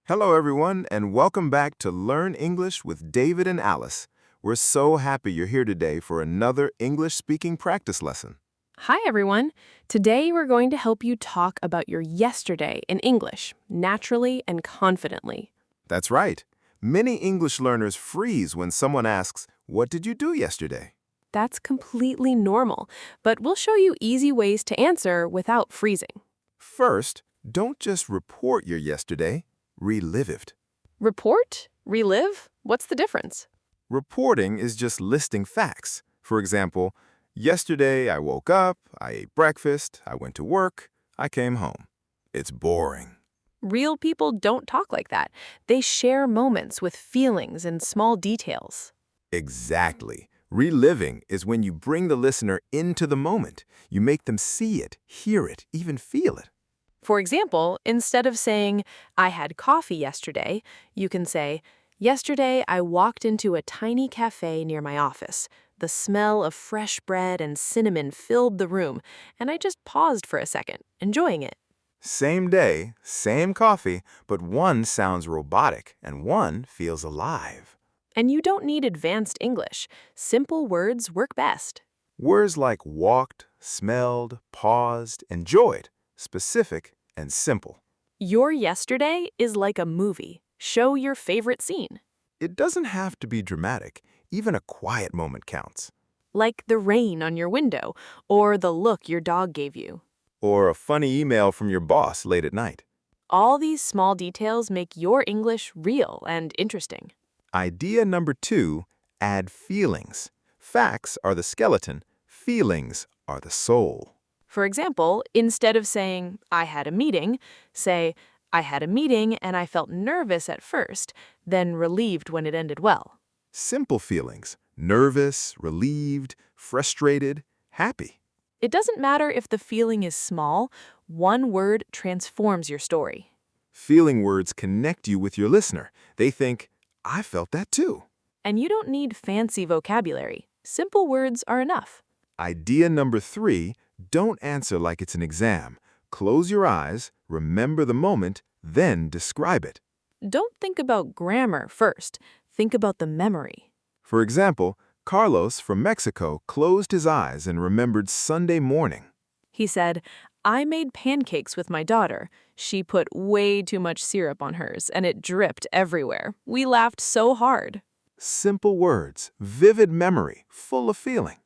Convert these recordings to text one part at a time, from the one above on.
Hello, everyone, and welcome back to Learn English with David and Alice. We're so happy you're here today for another English speaking practice lesson. Hi, everyone. Today we're going to help you talk about your yesterday in English, naturally and confidently. That's right. Many English learners freeze when someone asks, "What did you do yesterday?" That's completely normal, but we'll show you easy ways to answer without freezing. First, don't just report your yesterday, relive it. Report? Relive? What's the difference? Reporting is just listing facts. For example, yesterday I woke up, I ate breakfast, I went to work, I came home. It's boring. Real people don't talk like that. They share moments with feelings and small details. Exactly. Reliving is when you bring the listener into the moment. You make them see it, hear it, even feel it. For example, instead of saying, I had coffee yesterday, you can say, yesterday I walked into a tiny cafe near my office. The smell of fresh bread and cinnamon filled the room, and I just paused for a second, enjoying it. Same day, same coffee, but one sounds robotic and one feels alive. And you don't need advanced English. Simple words work best. Words like walked, smelled, paused, enjoyed, specific, and simple. Your yesterday is like a movie. Show your favorite scene. It doesn't have to be dramatic. Even a quiet moment counts. Like the rain on your window, or the look your dog gave you. Or a funny email from your boss late at night. All these small details make your English real and interesting. Idea number 2, add feelings. Facts are the skeleton, feelings are the soul. For example, instead of saying, I had a meeting, say, I had a meeting and I felt nervous at first, then relieved when it ended well. Simple feelings, nervous, relieved, frustrated, happy. It doesn't matter if the feeling is small, one word transforms your story. Feeling words connect you with your listener. They think, I felt that too. And you don't need fancy vocabulary. Simple words are enough. Idea number 3, don't answer like it's an exam. Close your eyes, remember the moment, then describe it. Don't think about grammar first. Think about the memory. For example, Carlos from Mexico closed his eyes and remembered Sunday morning. He said, I made pancakes with my daughter. She put way too much syrup on hers, and it dripped everywhere. We laughed so hard. Simple words, vivid memory, full of feeling.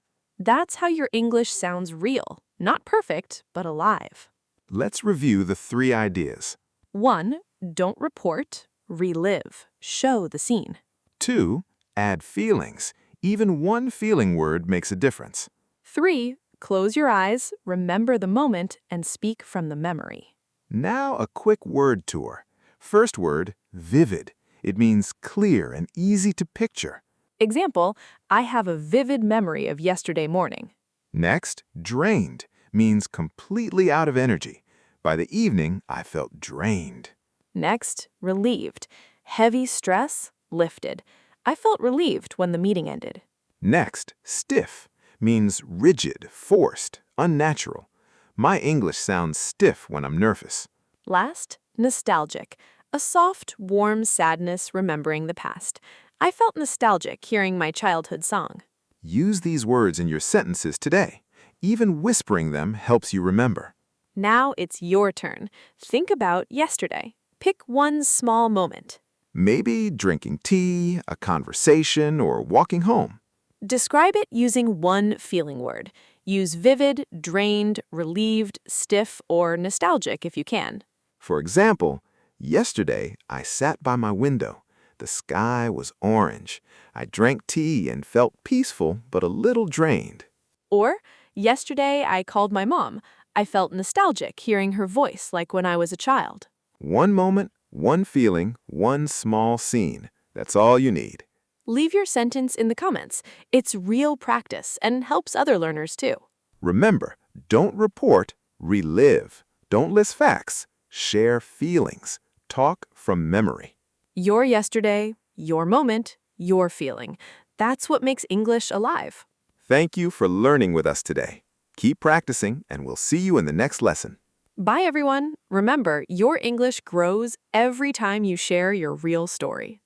That's how your English sounds real. Not perfect, but alive. Let's review the 3 ideas. 1. Don't report. Relive. Show the scene. 2. Add feelings. Even one feeling word makes a difference. 3. Close your eyes, remember the moment, and speak from the memory. Now a quick word tour. First word, vivid. It means clear and easy to picture. Example, I have a vivid memory of yesterday morning. Next, drained, means completely out of energy. By the evening, I felt drained. Next, relieved. Heavy stress, lifted. I felt relieved when the meeting ended. Next, stiff, means rigid, forced, unnatural. My English sounds stiff when I'm nervous. Last, nostalgic. A soft, warm sadness remembering the past. I felt nostalgic hearing my childhood song. Use these words in your sentences today. Even whispering them helps you remember. Now it's your turn. Think about yesterday. Pick one small moment. Maybe drinking tea, a conversation, or walking home. Describe it using one feeling word. Use vivid, drained, relieved, stiff, or nostalgic if you can. For example, yesterday I sat by my window. The sky was orange. I drank tea and felt peaceful but a little drained. Or, yesterday I called my mom. I felt nostalgic hearing her voice like when I was a child. One moment, one feeling, one small scene. That's all you need. Leave your sentence in the comments. It's real practice and helps other learners too. Remember, don't report, relive. Don't list facts, share feelings. Talk from memory. Your yesterday, your moment, your feeling. That's what makes English alive. Thank you for learning with us today. Keep practicing, and we'll see you in the next lesson. Bye, everyone. Remember, your English grows every time you share your real story.